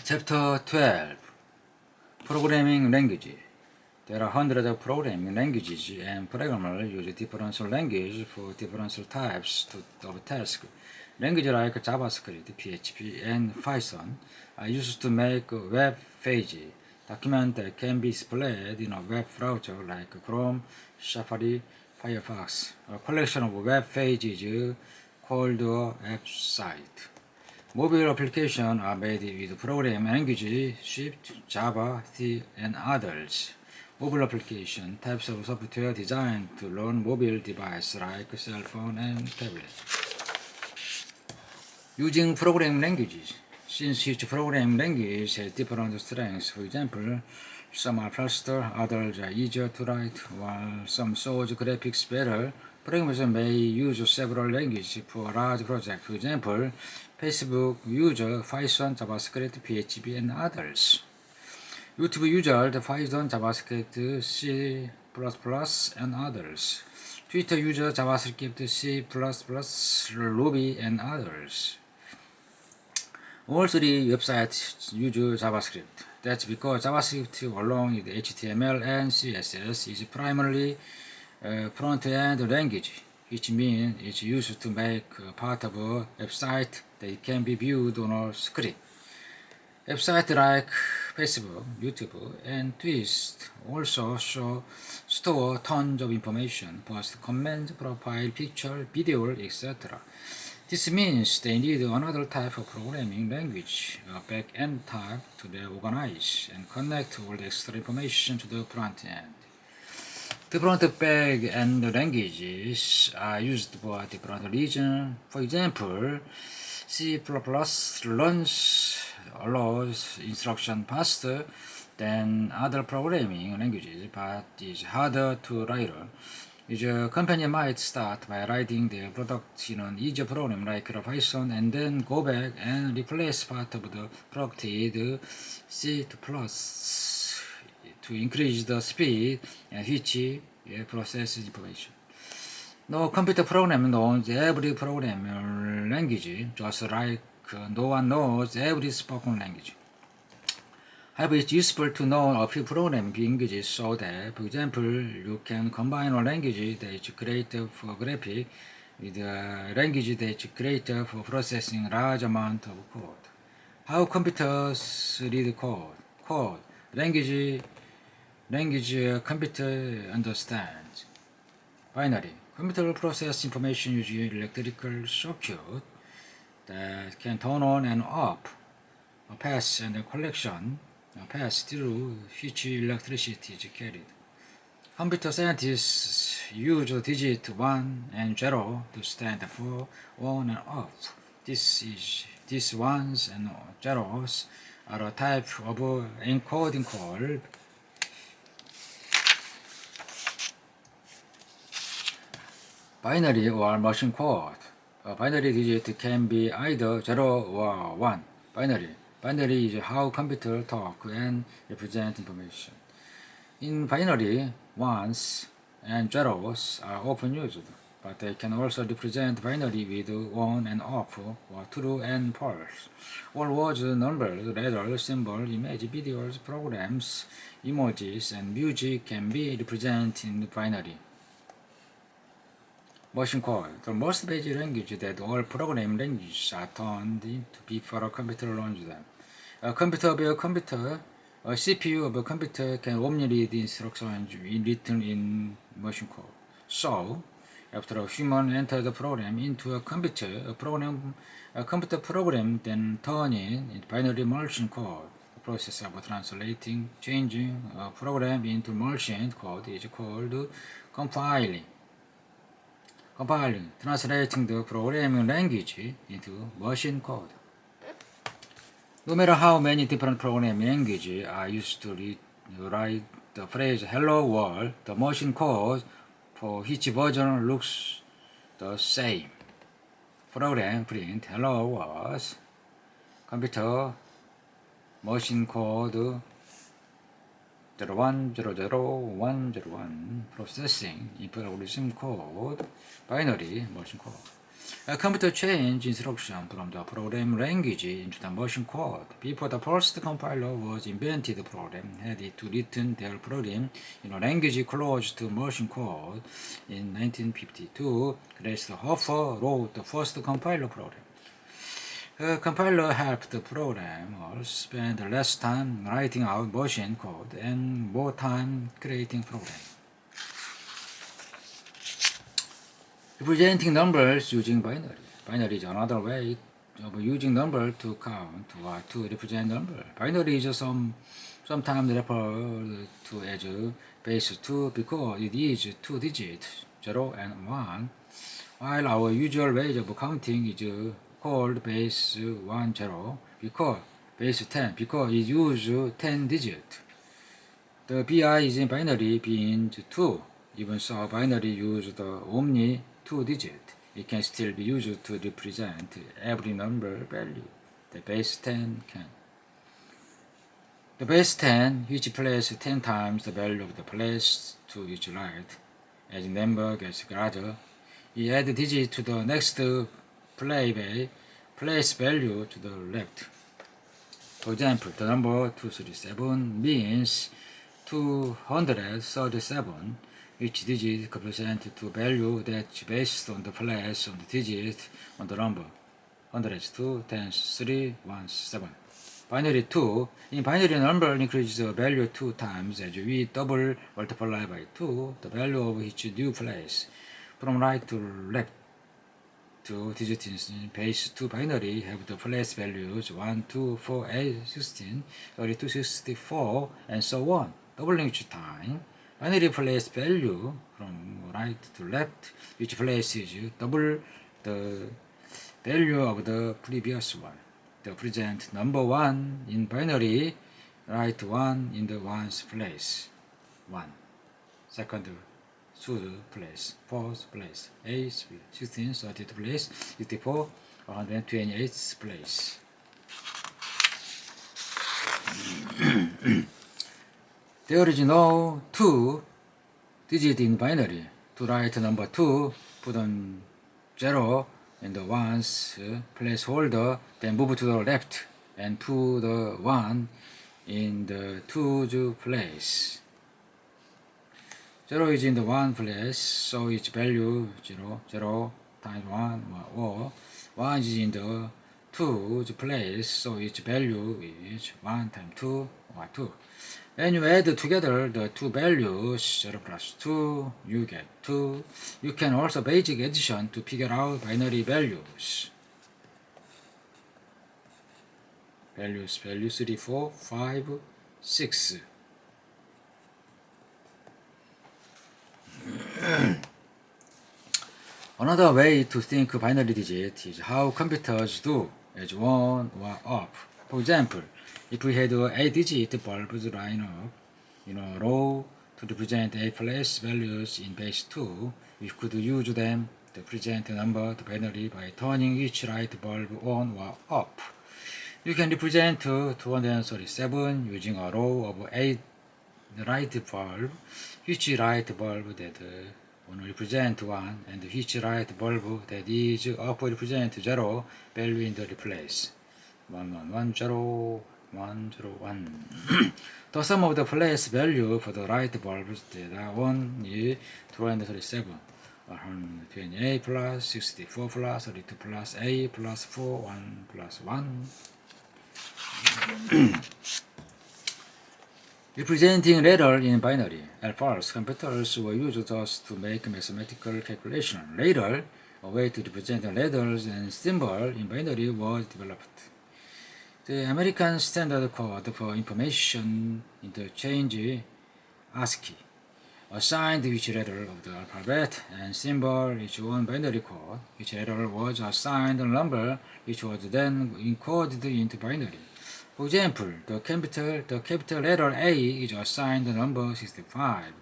Chapter 12 Programming Language. There are hundreds of programming languages, and programmers use different languages for different types of tasks. Languages like JavaScript, PHP, and Python are used to make web pages, documents that can be displayed in a web browser like Chrome, Safari, Firefox. A collection of web pages called a website. Mobile applications are made with programming languages Swift, Java, C, and others. Mobile application types of software designed to run mobile devices like cell phone and tablet. Using programming languages. Since each programming language has different strengths, for example, some are faster, others are easier to write, while some shows graphics better, programmers may use several languages for a large project. For example, Facebook uses Python, JavaScript, PHP, and others. YouTube uses Python, JavaScript, C++, and others. Twitter uses JavaScript, C++, Ruby, and others. All three websites use JavaScript. That's because JavaScript, along with HTML and CSS, is primarily front-end language, which means it's used to make part of a website that can be viewed on a screen. Websites like Facebook, YouTube, and Twist also store tons of information, post comments, profile, picture, video, etc. This means they need another type of programming language, a back-end type, to organize and connect all the extra information to the front end. Different back-end languages are used for different reasons. For example, C++ allows instruction faster than other programming languages, but is harder to write. Each company might start by writing their product in an easier program like Python and then go back and replace part of the product with C++ to increase the speed at which it processes information. No computer program knows every programming language, just like no one knows every spoken language. However, it's useful to know a few programming languages so that, for example, you can combine a language that is great for graphics with a language that is great for processing large amount of code. How computers read code. Language computer understands. Binary. Computer process information using electrical circuit that can turn on and off, a pass and a collection, a pass through which electricity is carried. Computer scientists use digit 1 and 0 to stand for on and off. These ones and zeros are a type of encoding called binary or machine code. A binary digit can be either 0 or 1. Binary is how computers talk and represent information. In binary, ones and zeros are often used, but they can also represent binary with on and off, or true and false. All words, numbers, letters, symbols, images, videos, programs, emojis, and music can be represented in binary. Machine code, the most basic language that all programming languages are turned into before a computer learns them. A computer of a computer, a CPU of a computer can only read instructions written in machine code. So, after a human enters the program into a computer, a computer program then turns in binary machine code. The process of translating, changing a program into machine code is called compiling, translating the programming language into machine code. No matter how many different programming languages are used to write the phrase "Hello World," the machine code for each version looks the same. Program print "Hello World," computer machine code 01000101, processing input algorithm code, binary machine code. A computer change instruction from the program language into the machine code. Before the first compiler was invented, the program had to written their program in a language close to machine code. In 1952, Christopher wrote the first compiler program. A compiler helped the programmers spend less time writing out machine code and more time creating programs. Representing numbers using binary. Binary is another way of using number to count or to represent number. Binary is sometimes referred to as base 2 because it is 2 digits, 0 and 1, while our usual way of counting is called base 1, 0, because base 10 because it uses 10 digits. The BI is in binary being 2. Even so, binary uses the only 2 digits. It can still be used to represent every number value. The base 10 can. The base 10, which places 10 times the value of the place to its right. As the number gets larger, you add digit to the next place value to the left. For example, the number 237 means 237, which digit represents to value that's based on the place on the digit on the number. 102, 10, 3, 1, 7. Binary 2. In binary, number increases the value 2 times as we double multiply by 2, the value of each new place. From right to left, two digits in base 2 binary have the place values 1, 2, 4, 8, 16, 32, 64, and so on, doubling each time. Binary place value from right to left, which place is double the value of the previous one. The present number 1 in binary, right 1 in the ones place, 1. Second, 2 place, 4th place, 8th, 16th, 30th place, 64, 128th place. There is no 2 digit in binary. To write number 2, put on 0 in the ones placeholder, then move to the left and put the 1 in the 2's place. 0 is in the 1 place, so its value 0, 0 times 1 or 1 is in the 2's place, so its value is 1 times 2 or 2. When you add together the two values, 0 plus 2, you get 2. You can also basic addition to figure out binary values. Value 3, 4, 5, 6. Another way to think binary digit is how computers do, as on or off. For example, if we had 8 digit bulbs line up in a row to represent 8 place values in base 2, we could use them to present the number to binary by turning each light bulb on or off. You can represent 237 using a row of 8 light bulb, which light bulb that will represent 1 and which light bulb that is up represent 0 value in the place. 1, 1, 1, 0, 1, 0, 1. The sum of the place value for the light bulbs that are on is 237. 128 plus 64 plus 32 plus 8 plus 4, 1 plus 1. Representing letter in binary. At first, computers were used just to make mathematical calculation. Later, a way to represent letters and symbols in binary was developed. The American Standard Code for Information Interchange, ASCII, assigned each letter of the alphabet and symbol its own binary code. Each letter was assigned a number which was then encoded into binary. For example, the capital letter A is assigned the number 65,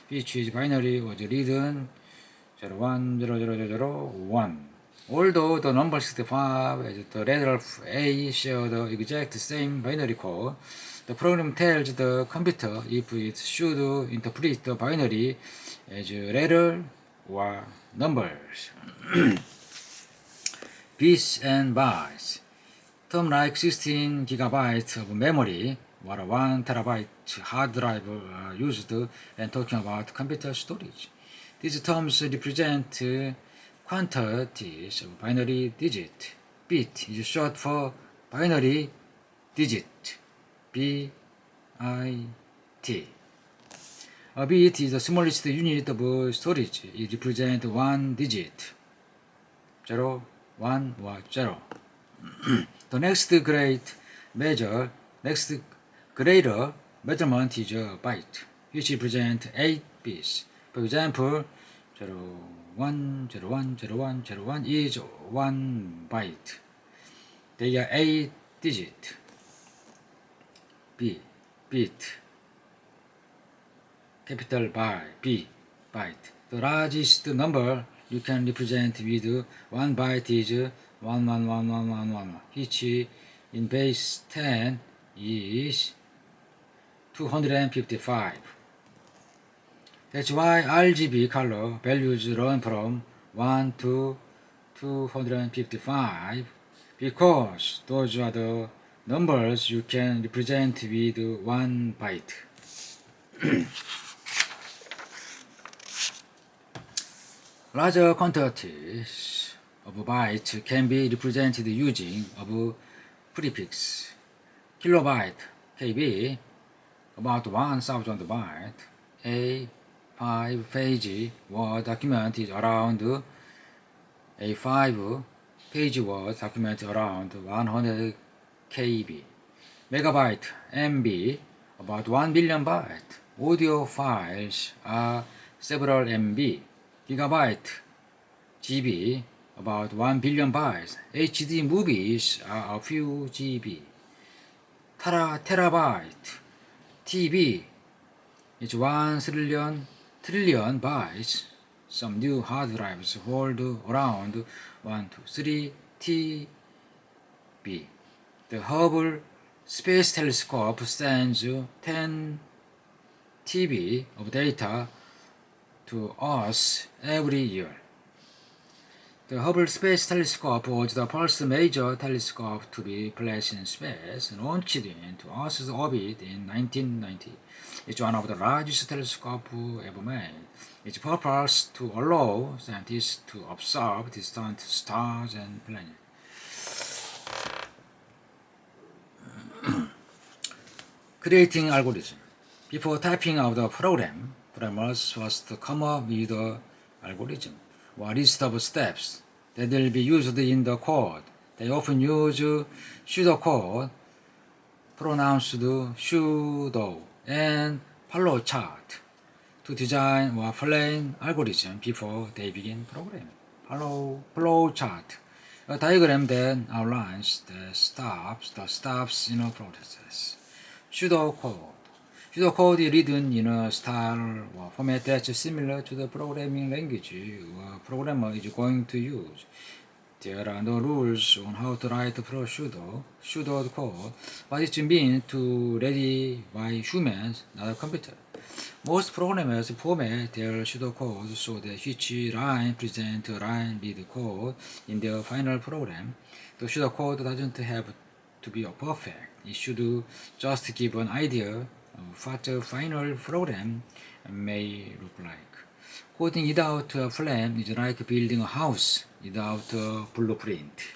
which is binary was written 010001. Although the number 65 and the letter A share the exact same binary code, the program tells the computer if it should interpret the binary as letter or numbers. bits and bytes. Term like 16 gigabytes of memory or 1 terabyte hard drive are used when talking about computer storage. These terms represent quantities of binary digit. Bit is short for binary digit, B-I-T. A bit is the smallest unit of storage. It represents one digit, 0, 1, or 0. The next greater measurement is a byte, which represents 8 bits. For example, 01, 01, 01, 01 is 1 byte. They are 8 digit. B, bit. Capital B, byte. The largest number you can represent with 1 byte is 111111, which in base 10 is 255. That's why RGB color values run from 1 to 255, because those are the numbers you can represent with 1 byte. Larger quantities of bytes can be represented using a prefix. Kilobyte, KB, about 1000 byte. A5 page Word document is around A5 page Word document around 100 KB. Megabyte, MB, about 1 billion byte. Audio files are several MB. Gigabyte, GB, about 1 billion bytes. HD movies are a few GB. Terabyte, TB, is 1 trillion bytes. Some new hard drives hold around 1 to 3 TB. The Hubble Space Telescope sends 10 TB of data to us every year. The Hubble Space Telescope was the first major telescope to be placed in space and launched into Earth's orbit in 1990. It's one of the largest telescopes ever made. Its purpose to allow scientists to observe distant stars and planets. Creating algorithm. Before typing out the program, programmers first come up with the algorithm, or a list of steps that will be used in the code. They often use pseudocode, pronounced pseudo, and flowchart to design or plan algorithm before they begin programming. Flowchart, a diagram that outlines the steps in a process. Pseudocode. Pseudocode is written in a style or format that's similar to the programming language a programmer is going to use. There are no rules on how to write pseudo code, but it means to read by humans, not a computer. Most programmers format their pseudocode so that each line presents a line with code in their final program. The pseudocode doesn't have to be perfect. It should just give an idea of what the final program may look like. Coding without a plan is like building a house without a blueprint.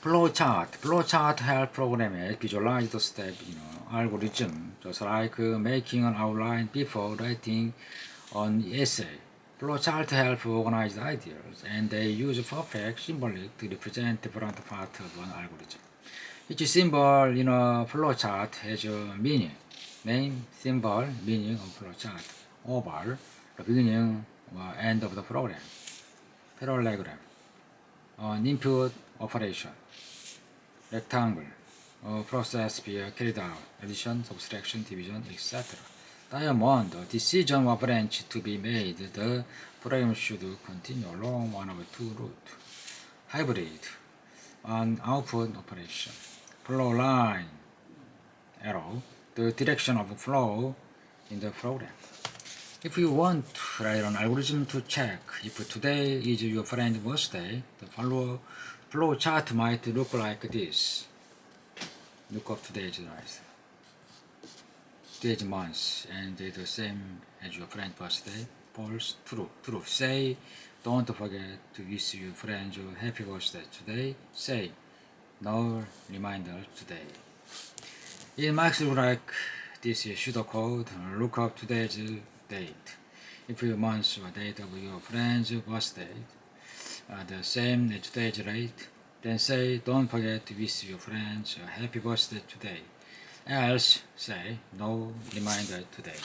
Flowchart help programmers visualize the steps in an algorithm, just like making an outline before writing an essay. Flowchart help organize ideas, and they use perfect symbolic to represent different parts of an algorithm. Each symbol in a flowchart has a meaning. Name, symbol, meaning of flowchart. Oval, the beginning or end of the program. Parallelogram, an input operation. Rectangle, a process being carried out, addition, subtraction, division, etc. Diamond, a decision or branch to be made. The program should continue along one of two routes. Hybrid, an output operation. Flow line, arrow, the direction of flow in the program. If you want to write an algorithm to check if today is your friend's birthday, the flow chart might look like this. Look up today's life, today's month, and they're the same as your friend's birthday. False, true, true. Say, don't forget to wish your friends a happy birthday today. Say, no reminder today. It might look like this is pseudocode. Look up today's date. If your month or date of your friend's birthday are the same as today's date, then say, don't forget to wish your friends a happy birthday today. Else, say, no reminder today.